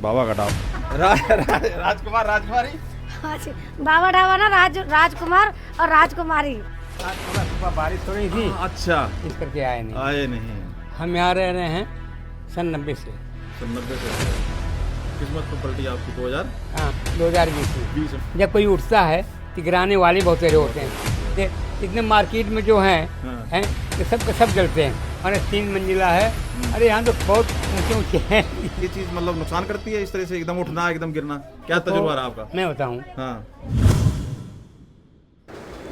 बाबा का ढाबा राजकुमार राजकुमारी बाबा ढाबा ना राजकुमार और राजकुमारी। आज थोड़ा सुबह बारिश हो रही थी, अच्छा इस करके आए नहीं। आए नहीं हम यहाँ रह रहे हैं सन 90 से। 90 से किस्मत तो पलटी आपकी 2000 हाँ, 2020 में 20 में। जब कोई उठता है तो गिराने वाले बहुत सारे होते हैं। इतने मार्केट में जो हैं हाँ। हैं ये सब के सब जलते हैं। और 3 मंजिला है। अरे यहाँ तो बहुत ऊँचे ऊँचे हैं। ये चीज मतलब नुकसान करती है इस तरह से एकदम उठना एकदम गिरना, क्या तजुर्बा रहा आपका? मैं बताऊँ, हाँ।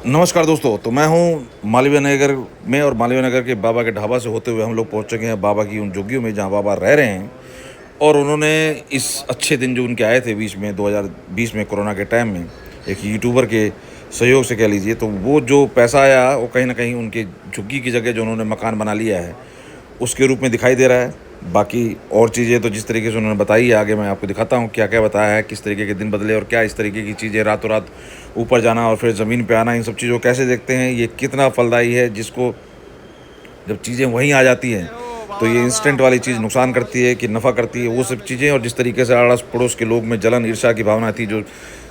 नमस्कार दोस्तों, तो मैं हूँ मालवीय नगर में और मालवीय नगर के बाबा के ढाबा से होते हुए हम लोग पहुँच चुके हैं बाबा की उन झुग्गियों में जहाँ बाबा रह रहे हैं। और उन्होंने इस अच्छे दिन जो उनके आए थे बीच में 2020 में कोरोना के टाइम में एक यूट्यूबर के सहयोग से कह लीजिए, तो वो जो पैसा आया वो कहीं ना कहीं उनके झुग्गी की जगह जो उन्होंने मकान बना लिया है उसके रूप में दिखाई दे रहा है। बाकी और चीज़ें तो जिस तरीके से उन्होंने बताई है आगे मैं आपको दिखाता हूँ क्या क्या बताया है, किस तरीके के दिन बदले और क्या इस तरीके की चीज़ें रातों रात ऊपर जाना और फिर ज़मीन पे आना, इन सब चीज़ों को कैसे देखते हैं, ये कितना फलदायी है। जिसको जब चीज़ें वहीं आ जाती हैं तो ये इंस्टेंट वाली चीज़ नुकसान करती है कि नफ़ा करती है, वो सब चीज़ें। और जिस तरीके से अड़ोस पड़ोस के लोग में जलन ईर्ष्या की भावना थी, जो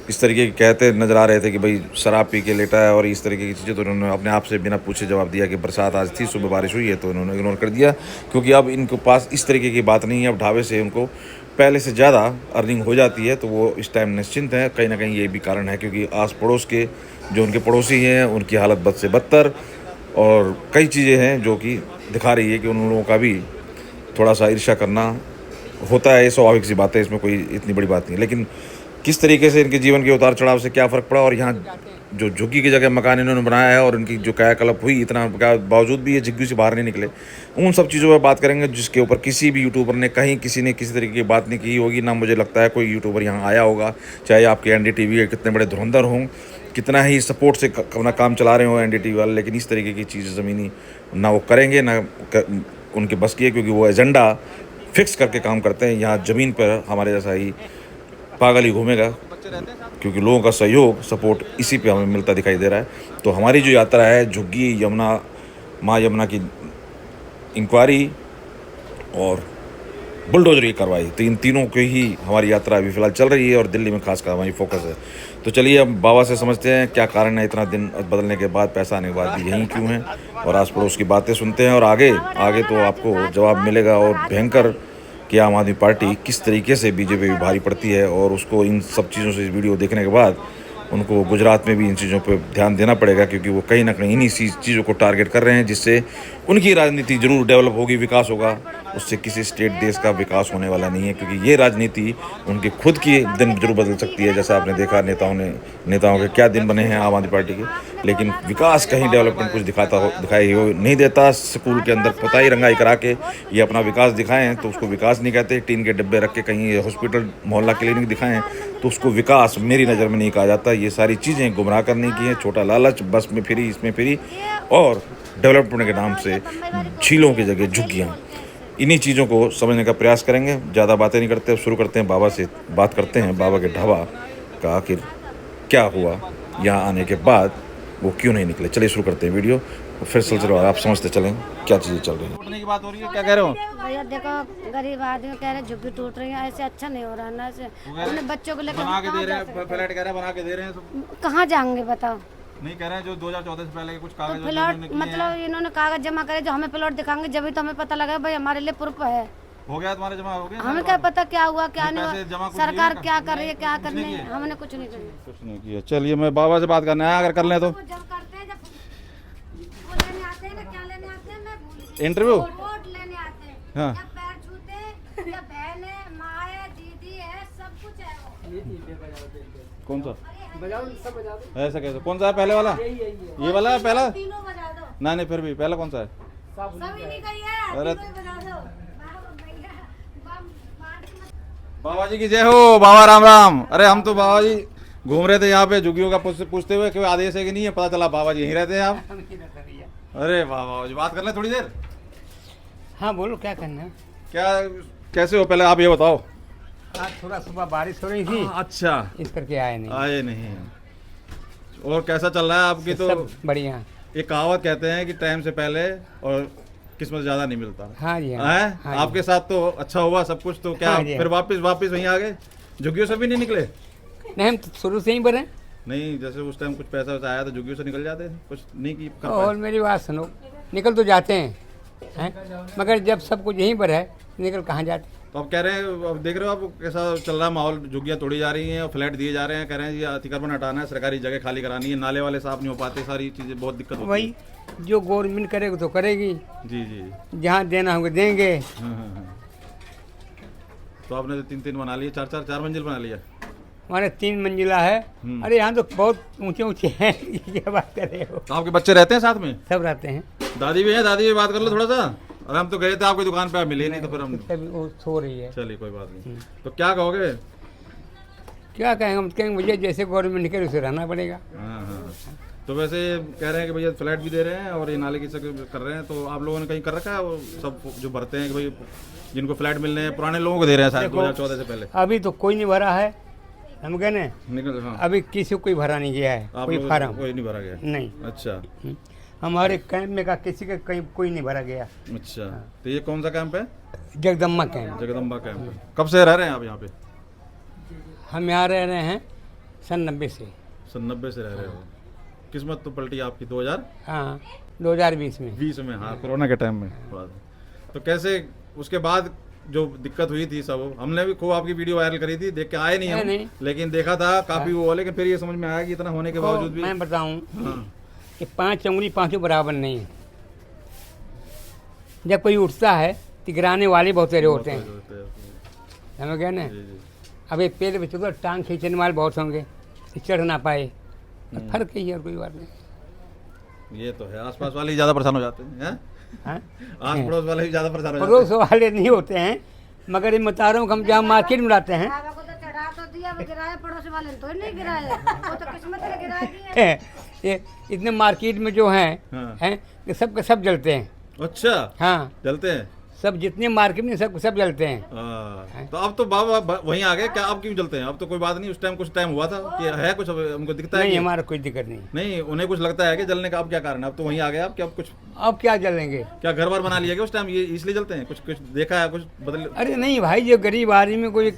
इस तरीके के कहते नज़र आ रहे थे कि भाई शराब पी के लेटा है और इस तरीके की चीज़ें, तो उन्होंने अपने आप से बिना पूछे जवाब दिया कि बरसात आज थी, सुबह बारिश हुई है, तो उन्होंने इग्नोर कर दिया क्योंकि अब इनके पास इस तरीके की बात नहीं है। अब ढाबे से उनको पहले से ज़्यादा अर्निंग हो जाती है, तो वो इस टाइम निश्चिंत हैं। कहीं ना कहीं ये भी कारण है क्योंकि आस पड़ोस के जो उनके पड़ोसी हैं उनकी हालत बद से बदतर, और कई चीज़ें हैं जो कि दिखा रही है कि उन लोगों का भी थोड़ा सा ईर्ष्या करना होता है। ये स्वाभाविक सी बात है, इसमें कोई इतनी बड़ी बात नहीं। लेकिन किस तरीके से इनके जीवन के उतार चढ़ाव से क्या फ़र्क पड़ा, और यहाँ जो झुग्गी की जगह मकान इन्होंने बनाया है और इनकी जो कायाकल्प हुई इतना बावजूद भी ये झुग्गी से बाहर नहीं निकले, उन सब चीज़ों पर बात करेंगे जिसके ऊपर किसी भी यूट्यूबर ने कहीं किसी ने किसी तरीके की बात नहीं की होगी। ना मुझे लगता है कोई यूट्यूबर यहाँ आया होगा, चाहे आपके NDTV के कितने बड़े धुरंधर हों, कितना ही सपोर्ट से अपना काम चला रहे हो NDTV वाले, लेकिन इस तरीके की चीज़ ज़मीनी ना वो करेंगे ना उनके बस की है, क्योंकि वो एजेंडा फिक्स करके काम करते हैं। यहाँ ज़मीन पर हमारे जैसा ही पागल ही घूमेगा, क्योंकि लोगों का सहयोग सपोर्ट इसी पे हमें मिलता दिखाई दे रहा है। तो हमारी जो यात्रा है झुग्गी यमुना माँ यमुना की इंक्वायरी और बुलडोजर की कार्रवाई, तो इन तीनों की ही हमारी यात्रा अभी फ़िलहाल चल रही है और दिल्ली में खास कर हमारी फोकस है। तो चलिए अब बाबा से समझते हैं क्या कारण है इतना दिन बदलने के बाद, पैसा आने के बाद भी यहीं क्यों है, और आस पड़ोस की बातें सुनते हैं। और आगे आगे तो आपको जवाब मिलेगा और भयंकर कि आम आदमी पार्टी किस तरीके से बीजेपी भी भारी पड़ती है, और उसको इन सब चीज़ों से इस वीडियो देखने के बाद उनको गुजरात में भी इन चीज़ों पर ध्यान देना पड़ेगा, क्योंकि वो कहीं ना कहीं इन्हीं चीज़ों को टारगेट कर रहे हैं जिससे उनकी राजनीति जरूर डेवलप होगी, विकास होगा, उससे किसी स्टेट देश का विकास होने वाला नहीं है। क्योंकि ये राजनीति उनके खुद की दिन जरूर बदल सकती है, जैसा आपने देखा नेताओं के क्या दिन बने हैं आम आदमी पार्टी के, लेकिन विकास कहीं डेवलपमेंट कुछ दिखाई हो नहीं देता। स्कूल के अंदर पताई रंगाई करा के ये अपना विकास दिखाएं तो उसको विकास नहीं कहते, टीन के डिब्बे रख के कहीं हॉस्पिटल मोहल्ला क्लिनिक दिखाएं तो उसको विकास मेरी नज़र में नहीं कहा जाता। ये सारी चीज़ें गुमराह करने की हैं, छोटा लालच, बस में फ्री इसमें फ्री, और डेवलपमेंट के नाम से झीलों की जगह झुग्गियाँ, इन्हीं चीज़ों को समझने का प्रयास करेंगे। ज़्यादा बातें नहीं करते, शुरू करते हैं बाबा से, बात करते हैं बाबा के ढाबा का आखिर क्या हुआ, यहाँ आने के बाद वो क्यों नहीं निकले। चलिए शुरू करते हैं वीडियो, फिर सिलसिला आप समझते चलें क्या चीज़ें चल रही हैं। टूटने की बात हो रही है, क्या कह रहे हो भैया? देखो गरीब आदमी कह रहे झुग्गी टूट रही है, ऐसे अच्छा नहीं हो रहा ना, ऐसे अपने बच्चों को लेकर बना के दे रहे हैं, फ्लैट कह रहे हैं बना के दे रहे हैं सब। कहाँ जाएंगे बताओ? नहीं कह रहे हैं जो 2014 से पहले के कुछ तो कागज प्लॉट मतलब इन्होंने कागज जमा करे, जो हमें प्लॉट दिखाएंगे जब भी तो हमें पता लगा भाई हमारे लिए प्रूफ है। हो गया तुम्हारे जमा हो गया, हमें क्या पता क्या हुआ क्या नहीं पैसे जमा हुआ, कुछ सरकार किए? क्या कर रही है क्या करने, हमने कुछ नहीं किया। कुछ नहीं किया। चलिए मैं बाबा से बात करने आया, अगर कर लें तो जब करते हैं, जब वो लेने आते हैं ना, क्या लेने आते हैं, मैं भूल गई। इंटरव्यू। वोट लेने आते हैं, हाँ। जब पैर छूते, जब बहन है, माँ है, दीदी है, सब कुछ है वो। कौन सा बजाओ, सब बजा दो। ऐसा कैसे, कौन सा है पहले वाला? ये वाला है पहला? तीनों बजा दो, ना नहीं फिर भी पहला कौन सा है? सभी नहीं कही है, अरे। तीनों ही बजा दो। भैया, बांट के मत- बाबा जी की जय हो। बाबा राम राम। अरे हम तो बाबा जी घूम रहे थे यहाँ पे झुग्गियों का पूछते हुए कि आदेश है कि नहीं है, पता चला बाबा जी यहीं रहते हैं आप। अरे वाह बाबा जी, बात कर ले थोड़ी देर। हाँ बोलो, क्या करना है? क्या कैसे हो, पहले आप ये बताओ। आज थोड़ा सुबह बारिश हो रही थी, अच्छा इस करके आए नहीं। आए नहीं। और कैसा चल रहा है आपकी? तो सब बढ़िया। एक कहावत कहते हैं कि टाइम से पहले और किस्मत ज्यादा नहीं मिलता। हाँ जी हाँ, हैं? हाँ जी। आपके साथ तो अच्छा हुआ सब कुछ, तो क्या हाँ जी, फिर वापस वहीं आ गए? झुग्गियों से भी नहीं निकले? नहीं हम तो शुरू से ही बने। नहीं, जैसे उस टाइम कुछ पैसा वैसा आया तो झुग्गियों से निकल जाते थे, कुछ नहीं की कर और पाए? मेरी बात सुनो, निकल तो जाते हैं, मगर जब सब कुछ यहीं पर है निकल कहाँ जाते। तो आप कह रहे हैं, अब देख रहे हो आप कैसा चल रहा है माहौल, झुग्गियाँ तोड़ी जा रही हैं और फ्लैट दिए जा रहे हैं, कह रहे हैं जी अतिक्रमण हटाना है, सरकारी जगह खाली करानी है, नाले वाले साफ नहीं हो पाते, सारी चीज़ें बहुत दिक्कत होती है। वही जो गवर्नमेंट करेगी तो करेगी, जी जी। जहाँ देना होगा देंगे। हाँ। तो आपने 3 बना लिए, 4 मंजिल बना लिया? हमारे 3 मंजिला है। अरे यहाँ तो बहुत ऊंचे ऊंचे हैं। क्या बात कर रहे हो। तो आपके बच्चे रहते हैं साथ में? सब रहते हैं। दादी भी है, दादी भी बात कर लो थोड़ा सा। और हम तो गए थे आपकी दुकान पे, आप मिले नहीं, तो फिर हम सब वो सो रही है। चलिए कोई बात नहीं। तो क्या कहोगे? क्या कहेंगे, हम कहेंगे भैया जैसे गवर्नमेंट निकले उसे रहना पड़ेगा। हाँ हाँ। तो वैसे कह रहे हैं कि भैया फ्लैट भी दे रहे हैं और ये नाले की सब कर रहे हैं, तो आप लोगों ने कहीं कर रखा है? वो सब जो भरते हैं कि भाई जिनको फ्लैट मिलने हैं पुराने लोगों को दे रहे हैं शायद 2014 से पहले? अभी तो कोई नहीं भरा है, हम कह रहे हैं निकल। हाँ, अभी किसी को कोई भरा नहीं गया है, आप कोई लोगों फार्म को कोई नहीं भरा गया? नहीं। अच्छा हमारे कैंप में का किसी का कहीं कोई नहीं भरा गया। अच्छा। तो ये कौन सा कैंप है? जगदम्बा कैंप। जगदम्बा कैंप। कब से रह रहे हैं आप यहाँ पे? हम यहाँ रह रहे हैं सन 90 से। सन 90 से रह रहे हो। किस्मत तो पलटी आपकी 2020 हाँ 2020 में। हाँ, कोरोना के टाइम में। तो कैसे उसके बाद जो दिक्कत हुई थी सब, हमने भी खूब आपकी वीडियो वायरल करी थी, देख के आए नहीं हम, नहीं। लेकिन देखा था काफी वो, लेकिन फिर ये समझ में आया कि इतना होने के बावजूद भी। मैं बताऊं हाँ कि 5 उंगली पांचों बराबर नहीं है। जब कोई उठता है तो गिराने वाले बहुत सारे होते हैं, समझ गए ना। जी, जी। अब एक पेड़ पे चलो टांग खींचने वाले बहुत होंगे, चढ़ ना पाए, फर्क ही है और कोई बात नहीं। ये तो है, आसपास वाले ही ज्यादा परेशान हो जाते हैं। हाँ? आस पड़ोस वाले ही ज्यादा परेशान हो जाते पड़ोस वाले नहीं होते हैं, मगर ये बता रहा हूँ हम जहाँ मार्केट में लाते हैं बाबा को तो चढ़ा तो दिया, वो गिराया पड़ोस वाले ने तो नहीं गिराया, वो तो किस्मत ने गिरा दिया। ये इतने मार्केट में जो हाँ। हैं कि सब के सब जलते हैं। अच्छा, हाँ जलते हैं। सब जितने मार्केट में सब जलते हैं। तो अब तो बाबा वहीं आ गए क्या? अब क्यों जलते हैं? अब तो कोई बात नहीं, उस टाइम कुछ टाइम हुआ था कि है कुछ, अब हमको दिखता है नहीं कि- हमारा कोई दिक्कत नहीं। नहीं, उन्हें कुछ लगता है कि जलने का अब क्या कारण है? अब तो वहीं आ गए आप, क्या अब कुछ अब क्या जलेंगे। क्या घर बार बना लिया क्या उस टाइम, ये इसलिए जलते हैं? कुछ देखा है, कुछ बदल? अरे नहीं भाई, जो गरीब आदमी में कोई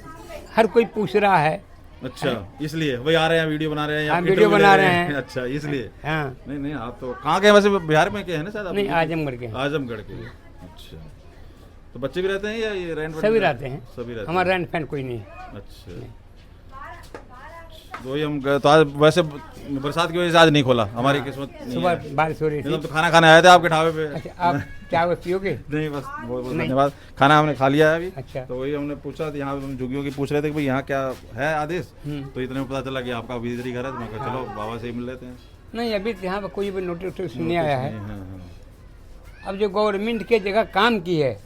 हर कोई पूछ रहा है। अच्छा, इसलिए वही आ रहे हैं, वीडियो बना रहे हैं या हाँ, इंटरव्यू वीडियो ले बना रहे हैं। अच्छा, इसलिए। हाँ नहीं नहीं, आप तो कहाँ के वैसे? बिहार में के हैं ना शायद आप? नहीं, आजमगढ़ के हैं। आजमगढ़ के। अच्छा, तो बच्चे भी रहते हैं या ये रेंट? सभी रहते हैं, सभी रहते हमारा रेंट फैन कोई नहीं है। हैं। अच्छा, तो ये हम गए तो आज वैसे बरसात की वजह से आज नहीं खोला, हमारी किस्मत नहीं सुबह है। बारिश हो रही नहीं थी। तो हम तो खाना खाने आए थे आपके ढाबे पे। अच्छा आप क्या वो पियोगे? नहीं, बस बहुत बहुत नहीं। धन्यवाद, खाना हमने खा लिया है अभी। अच्छा। तो वही हमने पूछा था, यहाँ हम झुग्गियों की पूछ रहे थे कि भाई यहाँ क्या है आदेश, तो इतने में पता चला कि आपका विजिटरी घर है, तो मैं कहा चलो बाबा से ही मिल लेते हैं। नहीं अभी तो यहाँ पर कोई भी नोटिस नहीं आया है। हाँ, हाँ। अब जो गवर्नमेंट के जगह काम की है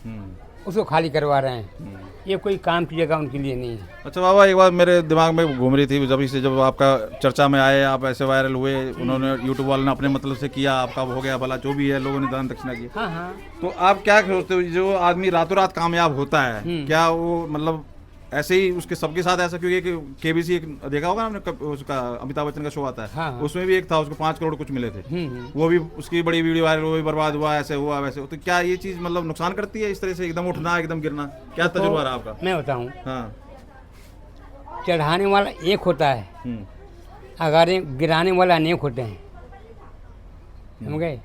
उसको खाली करवा रहे हैं, ये कोई काम की जगह उनके लिए नहीं है। अच्छा बाबा, एक बात मेरे दिमाग में घूम रही थी, जब आपका चर्चा में आए, आप ऐसे वायरल हुए, उन्होंने यूट्यूब वाले ने अपने मतलब से किया, आपका हो गया भला, जो भी है लोगों ने दान दक्षिणा की, हाँ हाँ तो आप क्या सोचते हो जो आदमी रातों रात कामयाब होता है, क्या वो मतलब ऐसे ही उसके सबके साथ ऐसा? क्योंकि केबीसी एक देखा होगा आपने, उसका अमिताभ बच्चन का शो आता है, हाँ, हाँ। उसमें भी एक था, उसको 5 करोड़ कुछ मिले थे, वो भी उसकी बड़ी वीडियो वायरल, वो भी बर्बाद हुआ, ऐसे हुआ वैसे। तो क्या ये चीज मतलब नुकसान करती है इस तरह से एकदम उठना एकदम गिरना? क्या तजुर्बा रहा आपका? मैं बताऊँ, हाँ। चढ़ाने वाला एक होता है, अगर ये गिराने वाला अनेक होते हैं, समझ गए।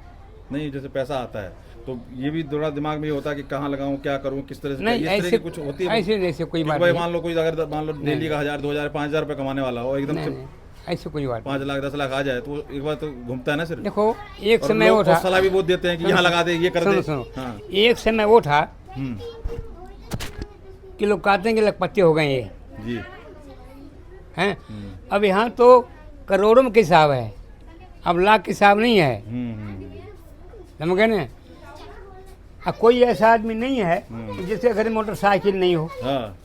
नहीं, जैसे पैसा आता है तो ये भी थोड़ा दिमाग में ये होता है कि कहाँ लगाऊं, क्या करूं, किस तरह से, नहीं इस तरह ऐसे की कुछ होती है? ऐसे जैसे कोई कि बात भाई नहीं। मान लो कोई, अगर मान लो डेली का 1000 2000 5000 रुपये कमाने वाला हो, एकदम नहीं, से नहीं, ऐसे कोई बात 5 लाख 10 लाख आ जाए, तो एक बार तो घूमता है ना सिर्फ। देखो एक और समय लोग वो को था, सलाह भी बहुत देते हैं कि यहाँ लगा दे, ये कर सुनो दे। सुनो, हाँ। एक समय वो था हम्म, कि लोग कहते हैं कि लखपति हो गए ये जी। हैं। अब यहाँ तो करोड़ों में हिसाब है, अब लाख के हिसाब नहीं है, समझ गए ना। अब कोई ऐसा आदमी नहीं है कि जिसके घर में मोटरसाइकिल नहीं हो। हाँ।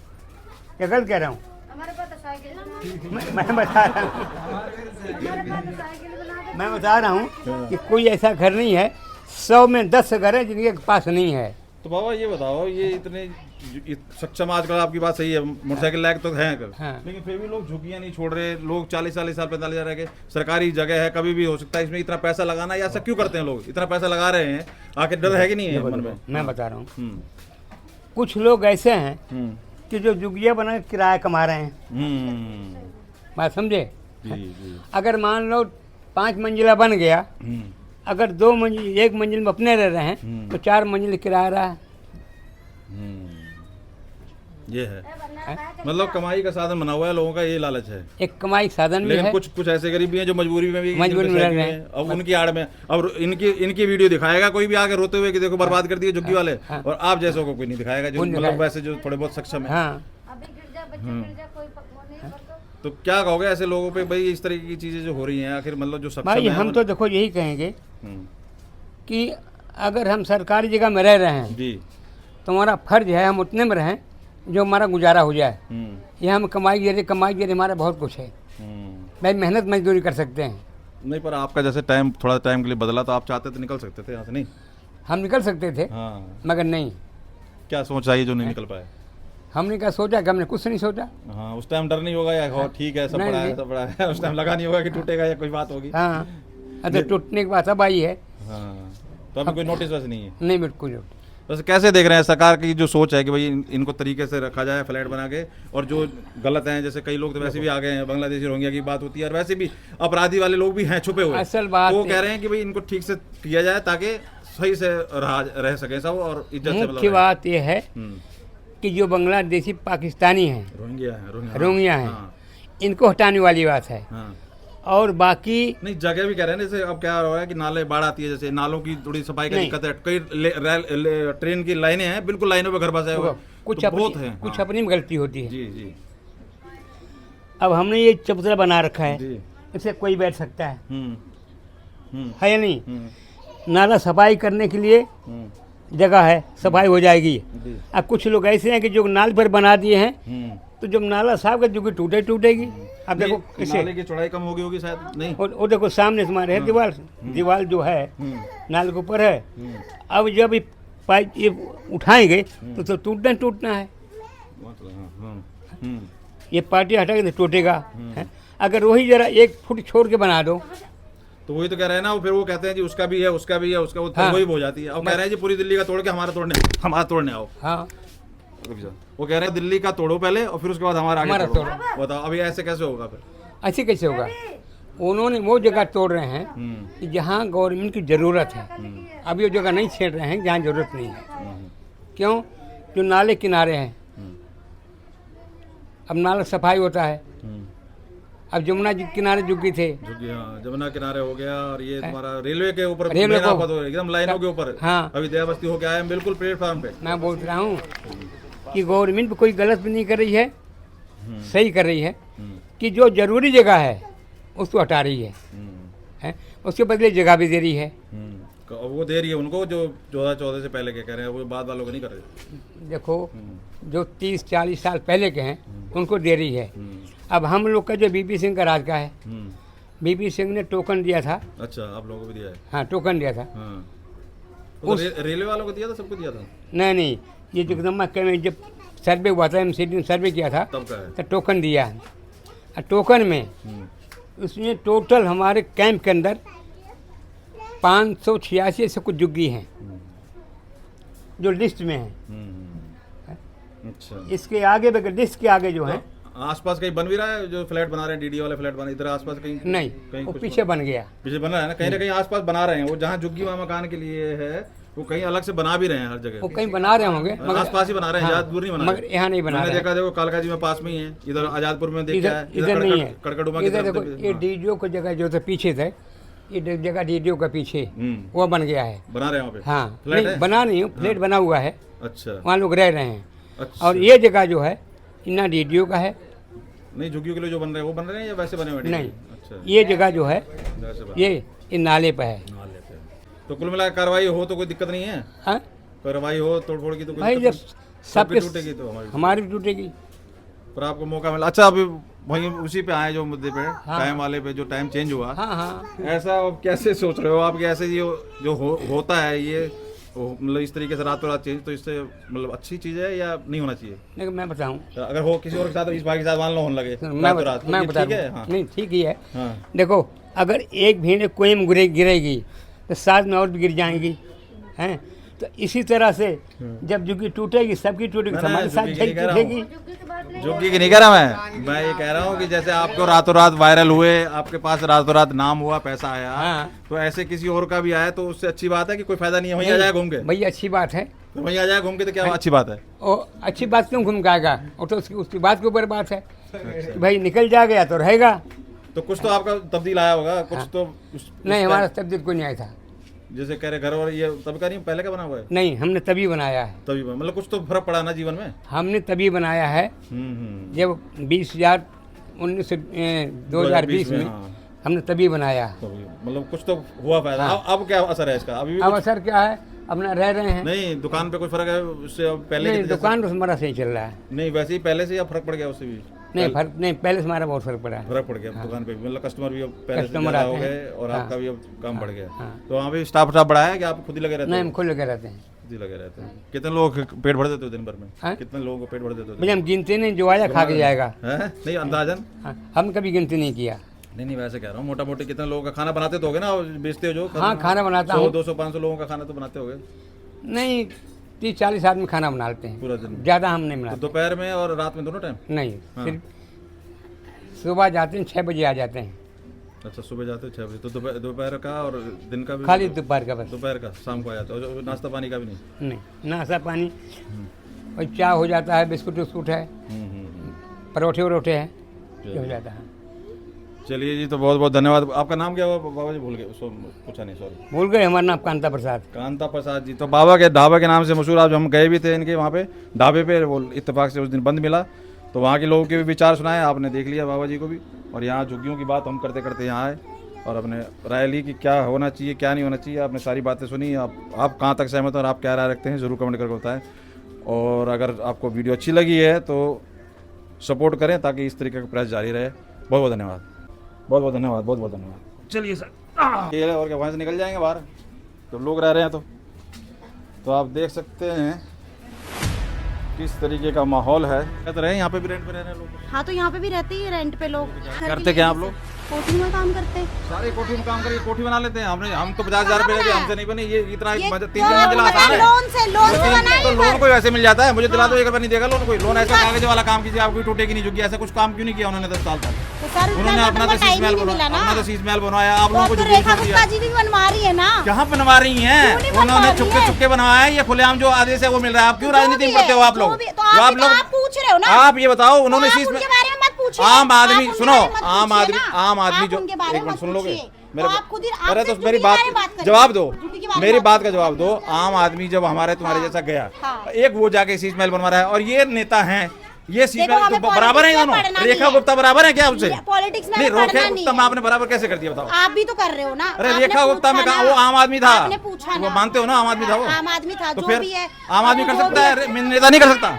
क्या गलत कह रहा हूँ? हमारे पास तो साइकिल बना दे, मैं बता रहा हूँ, हमारे पास तो साइकिल बना दे। मैं बता रहा हूँ कि कोई ऐसा घर नहीं है, 100 में 10 घर है जिनके पास नहीं है। तो बाबा ये बताओ, ये इतने सक्षम आजकल आपकी बात सही है, मोटरसाइकिल लायक तो है कर। हाँ। लेकिन फिर भी लोग झुग्गियां नहीं छोड़ रहे, लोग 40-40 साल 45 साल रह के, सरकारी जगह है, कभी भी हो सकता है, इसमें इतना पैसा लगाना, या ऐसा क्यों करते हैं लोग, इतना पैसा लगा रहे हैं, आखिर डर है कि नहीं है मन में? मैं बता रहा हूँ, हम्म, कुछ लोग ऐसे हैं हम्म, कि जो झुग्गिया बना के किराया कमा रहे हैं। हम्म, बात समझे? जी जी, अगर मान लो 5 मंजिला बन गया, हम्म, अगर 2 मंजिल 1 मंजिल में अपने रह रहे हैं तो 4 मंजिल किराया रहा है। ये है, मतलब कमाई का साधन बना हुआ है, लोगों का ये लालच है। एक कमाई साधन भी लेकिन है। कुछ ऐसे गरीब भी हैं जो मजबूरी में भी मजबूरी में जिनके रह रहे साथ हैं। अब उनकी आड़ में, अब इनकी वीडियो दिखाएगा कोई भी आके रोते हुए कि देखो बर्बाद कर दिए झुग्गी वाले, हाँ। और आप जैसों को कोई नहीं दिखाएगा, जो कोई नहीं मतलब दिखाएगा। वैसे जो थोड़े बहुत सक्षम है। हाँ, अभी गिर जा बच्चे गिर जा कोई वो नहीं करता। तो क्या कहोगे ऐसे लोगों पे भाई, इस तरीके की चीजें जो हो रही हैं, आखिर मतलब जो सक्षम भाई है हम तो देखो यही कहेंगे हम्म, कि अगर हम सरकारी जगह में रह रहे हैं जी, तो हमारा फर्ज है हम उतने में रहें जो हमारा गुजारा हो जाए। हम्म, ये हम कमाई जरिए हमारा बहुत कुछ है भाई, मेहनत मजदूरी कर सकते हैं, नहीं पर आपका जैसे टाइम थोड़ा टाइम के लिए बदला, तो आप चाहते तो निकल सकते थे यहाँ से, नहीं? हम निकल सकते थे हाँ, मगर नहीं, क्या सोच आई जो नहीं निकल पाए? हमने क्या सोचा कि हमने कुछ नहीं सोचा। हाँ, उस टाइम डर नहीं होगा या हो ठीक है सब नहीं, पड़ा है नहीं। सब पड़ा है, उस टाइम लगा नहीं होगा कि टूटेगा या कोई बात होगी? हाँ, अगर टूटने की बात अब आई है, हाँ, तो अभी कोई नोटिस वैसे नहीं है। नहीं बिल्कुल नहीं। वैसे कैसे देख रहे हैं सरकार की जो सोच है कि भाई इनको तरीके से रखा जाए फ्लैट बना के, और जो गलत हैं, जैसे कई लोग तो वैसे भी आ गए हैं, बांग्लादेशी रोहिंग्या की बात होती है, और वैसे भी अपराधी वाले लोग भी हैं छुपे हुए, असल बात वो है- कह रहे हैं कि भाई इनको ठीक से किया जाए ताकि सही से रह सके सब, और इज्जत से मुख्य बात यह है हम्म, कि जो बांग्लादेशी पाकिस्तानी हैं, रोहिंग्या है, रोहिंग्या हैं, हाँ, इनको हटाने वाली बात है। हाँ। और बाकी नहीं, जगह भी कह रहे हैं, जैसे अब क्या हो रहा है कि नाले बाढ़ आती है, जैसे नालों की थोड़ी सफाई का नहीं। दिक्कत है, कई ट्रेन की लाइनें हैं, बिल्कुल लाइनों पे घर बसाए हुए, कुछ तो अपनी बहुत है। कुछ हाँ, अपनी में गलती होती है। जी जी अब हमने ये चबूतरा बना रखा है, जी, इससे कोई बैठ सकता है हम्म, है या नहीं? हम्म, नाला सफाई करने के लिए जगह है, सफाई हो जाएगी। जी, अब कुछ लोग ऐसे हैं कि जो नाल पर बना दिए हैं, हम्म। तो जब नाला साफ कर जो टूटेगी। अब देखो नहीं, किसे, नाले की चौड़ाई कम होगी शायद, नहीं? वो देखो सामने तुम्हारे है दीवार जो है हम्म, नाले के ऊपर है। हम्म, अब जब ये पाइप ये उठाएंगे तो टूटना है। मतलब, हाँ, हम्म, ये पार्टी हटा के तो टूटेगा है? अगर वही जरा 1 फुट छोड़ के बना दो, तो वही तो कह रहे हैं ना, फिर वो कहते हैं जी उसका भी है, उसका भी है, उसका वो हाँ। वही हो जाती है। अब कह रहे हैं जी पूरी दिल्ली का तोड़ के हमारा तोड़ने आओ। हाँ रुक जाओ, वो कह रहे हैं दिल्ली का तोड़ो पहले और फिर उसके बाद हमारा हमारा आगे तोड़ो। बताओ अभी ऐसे कैसे होगा फिर? ऐसे कैसे होगा? उन्होंने वो जगह तोड़ रहे हैं हम्म, कि जहाँ गवर्नमेंट की ज़रूरत है। अब ये जगह नहीं छेड़ रहे हैं जहाँ ज़रूरत नहीं है। क्यों? जो नाले किनारे हैं, अब नाला सफाई होता है। अब जमुना जी किनारे झुग्गी थे, झुग्गी, हाँ, जमुना किनारे हो गया, और ये तुम्हारा रेलवे के ऊपर रेलवे मेन को- आफत हो रही है, एकदम लाइनों के ऊपर। हाँ। अभी दया बस्ती होके आए हैं बिल्कुल प्लेटफॉर्म पे। मैं बोल रहा हूँ कि गवर्नमेंट कोई गलत भी नहीं कर रही है, सही कर रही है कि जो ज़रूरी जगह है उसको हटा रही है, उसके बदले जगह भी दे रही है। वो दे रही है उनको जो 14 से पहले के कह रहे हैं, वो बाद वालों को नहीं कर रहे। देखो जो 30-40 साल पहले के हैं उनको दे रही है। अब हम लोग का जो बीपी सिंह का राज का है, बीपी सिंह ने टोकन दिया था। अच्छा, आप लोगों को भी दिया है? हाँ, टोकन दिया था। हाँ, वो तो रेलवे वालों को दिया था, सबको दिया था? नहीं, ये जगदम्बा के में जब सर्वे हुआ था, एमसीडी ने सर्वे किया था, तब का है? तो टोकन दिया है। और टोकन में उसमें टोटल हमारे कैंप के अंदर 586 से कुछ झुग्गी हैं जो लिस्ट में हैं। अच्छा, इसके आगे बगैर लिस्ट के आगे जो है आसपास कहीं बन भी रहा है जो फ्लैट बना रहे हैं, डीडी वाले फ्लैट बना, इधर आसपास कहीं? नहीं, कहीं वो कुछ पीछे बन गया। पीछे बन रहा है ना कहीं आसपास बना रहे हैं। वो जहाँ झुग्गी वहाँ मकान के लिए है, वो कहीं अलग से बना भी रहे हैं हर वो जगह। कहीं बना रहे होंगे आसपास ही बना रहे हैं, ज्यादा दूर नहीं बना मगर रहे। यहाँ नहीं बना मैंने रहे। देखा, देखो कालका जी में पास में ही है, इधर आजादपुर में देखा है, इधर नहीं है, कड़कड़ुमा की इधर तरफ देखो ये डीडीओ की जगह जो था पीछे थे, ये जगह डीडीओ का पीछे वो बन गया है। बना रहे हैं वहाँ पे? हाँ, फ्लैट नहीं है? बना नहीं हूँ, फ्लैट बना हुआ है, अच्छा वहाँ लोग रह रहे हैं। अच्छा, और ये जगह जो है इतना डीडीओ का है, नहीं झुग्गियों के लिए जो बन रहे हैं वो बन रहे हैं या वैसे बने हुए हैं? नहीं, अच्छा, ये जगह जो है वैसे बने ये नाले पे है। हाँ, लेते हैं। तो कुल मिला कार्रवाई हो तो कोई दिक्कत नहीं है? हाँ कार्रवाई हो तोड़ फोड़ की तो कोई भाई, दिक्कत जब नहीं? सबके टूटेगी तो हमारी भी टूटेगी। पर आपको मौका मिला। अच्छा, अभी वहीं उसी पे आए जो मुद्दे पे, टाइम वाले पे, जो टाइम चेंज हुआ, हाँ हाँ, ऐसा अब कैसे सोच रहे हो आप कि ऐसे ये जो होता है, ये मतलब इस तरीके से रातों रात चेंज, तो इससे मतलब अच्छी चीज़ है या नहीं होना चाहिए? नहीं मैं बताऊँ, अगर हो किसी और के साथ, इस भाई के साथ मान लो होने लगे मैं रातों रात, तो ये बता ठीक है? दूँ, हाँ नहीं ठीक ही है। हाँ देखो अगर एक भीड़ कोई में गिरेगी तो साथ में और भी गिर जाएंगी, हैं? तो इसी तरह से जब जुग्गी टूटेगी, सबकी टूटेगी, ना, हमारे साथ जुग्गी की नहीं कह रहा टूटेगी। जोगी की नहीं कह रहा मैं ये कह रहा हूँ कि जैसे आपको रातों रात वायरल हुए, आपके पास रातों रात नाम हुआ, पैसा आया, हाँ। तो ऐसे किसी और का भी आया तो उससे अच्छी बात है कि कोई फायदा नहीं है? वहीं आ जाए घूम के, भैया अच्छी बात है, तो वहीं आ जाए घूम के, तो क्या अच्छी बात है? और अच्छी बात क्यों घूम के आएगा, और तो उसकी बात के ऊपर बात है कि भाई निकल जा गया तो रहेगा। तो कुछ तो आपका तब्दील आया होगा, कुछ हाँ। तो नहीं हमारा तब्दील कोई नहीं आया था। जैसे कह रहे घर और ये तब का नहीं, पहले का बना हुआ है? नहीं हमने तभी बनाया है, तभी मतलब कुछ तो फर्क पड़ा ना जीवन में? हमने तभी बनाया है जब 2020 में हाँ। हमने तभी बनाया। तभी मतलब कुछ तो हुआ फायदा। हाँ। अब क्या असर है इसका? अभी भी अब असर क्या है, अपना रह रहे हैं। नहीं, दुकान पे कोई फर्क है उससे? अब पहले नहीं के जैसे- दुकान तो हमारा सही चल रहा है। नहीं वैसे ही पहले से, या फर्क पड़ गया उससे भी? नहीं फर्क नहीं, पहले से हमारा बहुत फर्क पड़ा है। फर्क पड़ गया दुकान पे भी, मतलब कस्टमर भी अब पहले से कस्टमर ज़्यादा आते हो हैं। गए और हाँ। आपका भी अब काम बढ़ गया। हाँ। तो वहाँ भी स्टाफ बढ़ाया है कि आप खुद ही लगे रहते नहीं हो? हम खुद लगे रहते हैं। खुद ही लगे रहते हैं। कितने लोग पेट भर देते हो दिन भर में? हाँ? कितने लोगों को पेट भर देते हो? भैया हम गिनते नहीं, जो आया खा के जाएगा। हैं? नहीं अंदाजन? हाँ, हम कभी गिनती नहीं किया। नहीं वैसे कह रहा हूँ, मोटा मोटी कितने लोगों का खाना बनाते तो होगे ना, और बेचते हो जो? हाँ खाना बनाता हूँ। 200 500 लोगों का खाना तो बनाते होगे नहीं 30-40 आदमी खाना बना लेते हैं, पूरा दिन में? ज़्यादा हम नहीं तो बनाते। दोपहर में और रात में दोनों टाइम? नहीं हाँ। सिर्फ सुबह जाते हैं 6 बजे आ जाते हैं, अच्छा सुबह जाते हो 6 बजे, तो दोपहर का और दिन का भी? खाली दोपहर का बस। दोपहर का, शाम को आ जाते हो? और नाश्ता पानी का भी नहीं? नहीं नाश्ता पानी और चाय हो जाता है, बिस्कुट उस्कुट है, परोठे वरोठे हैं, ये हो जाता है। चलिए जी, तो बहुत बहुत धन्यवाद। आपका नाम क्या हुआ बाबा जी? भूल गए, पूछा नहीं, सॉरी। भूल गए, हमारा नाम कांता प्रसाद। कांता प्रसाद जी, तो बाबा के ढाबा के नाम से मशहूर। आज हम गए भी थे इनके वहाँ पे ढाबे पे, वो इत्तेफाक से उस दिन बंद मिला, तो वहाँ के लोगों के भी विचार सुनाए, आपने देख लिया बाबा जी को भी। और यहाँ झुग्गियों की बात हम करते करते यहाँ आए और अपने राय ली कि क्या होना चाहिए क्या नहीं होना चाहिए। आपने सारी बातें सुनी, आप कहाँ तक सहमत हो और आप क्या राय रखते हैं ज़रूर कमेंट करके बताएं। और अगर आपको वीडियो अच्छी लगी है तो सपोर्ट करें ताकि इस तरीके का प्रयास जारी रहे। बहुत बहुत धन्यवाद, बहुत बहुत धन्यवाद, बहुत बहुत धन्यवाद। चलिए सर, ये और क्या वहाँ से निकल जाएंगे बाहर, तो लोग रह रहे हैं तो आप देख सकते हैं किस तरीके का माहौल है। कहते रहे यहाँ पे भी रेंट पे रह रहे हैं लोग? हाँ तो यहाँ पे भी रहते ही रेंट पे लोग। करते क्या आप लोग? कोठी में काम करते हैं। सारे कोठी में काम करके कोठी बना लेते हैं। हम तो 50,000 रुपए लेके हमसे नहीं बनी ये इतना ये 3 मंजिला आसान है। लोन से बनाई तो है लोन पर। कोई वैसे मिल जाता है, मुझे दिला दो 1 रुपया नहीं देगा लोन कोई। लोन ऐसा कागज वाला काम कीजिए, आपकी टूटेगी नहीं झुग्गी। ऐसा कुछ काम क्यों नहीं किया उन्होंने 10 साल तक? तो सर उन्होंने अपना तो शीश महल बनवाया, आप लोगों को तो झुग्गी रेखा छोड़ गुप्ता दिया। जी भी बनवा रही है ना। कहाँ बनवा रही हैं? क्यों नहीं बनवा उन्होंने रही चुपके है? चुपके बनवाया है, ये खुलेआम जो आदेश है वो मिल रहा है। आप क्यों राजनीति में पढ़ते हो आप लोग? तो आप पूछ रहे हो ना। आप ये बताओ, उन्होंने तो शीश आप में उनके बारे में मत पूछिए। आम आप आदमी उनके सुनो, बारे में मत आम पूछिए आदमी ना। आम आदमी आप जो उनके बारे एक में मिनट मत सुन लोगे पूछिए। मेरे तो आप खुद ही आप अरे सिर्फ तो मेरी झुग्गी के बारे में बात करिए। जवाब दो, झुग्गी के बारे में मेरी बात बात का जवाब दो। आम आदमी जब हमारे तुम्हारे जैसा गया, हाँ। एक वो जाके शीश महल बनवा रहा है और ये नेता हैं, ये शीश देखो, महल हमें तो बराबर है politics में दोनों। पढ़ना नहीं रेखा है। गुप्ता बराबर है क्या उनसे? पॉलिटिक्स में नहीं, पढ़ना रेखा नहीं गुप्ता में है। आपने बराबर कैसे कर दिया बताओ? आप भी तो कर रहे हो ना। अरे आपने रेखा गुप्ता में पूछा कहा ना। वो आम आदमी था, आपने पूछा वो ना। मानते हो ना आम आदमी था वो? आम आदमी था तो जो फिर भी है। आम आदमी कर जो सकता भी है, नेता नहीं कर सकता?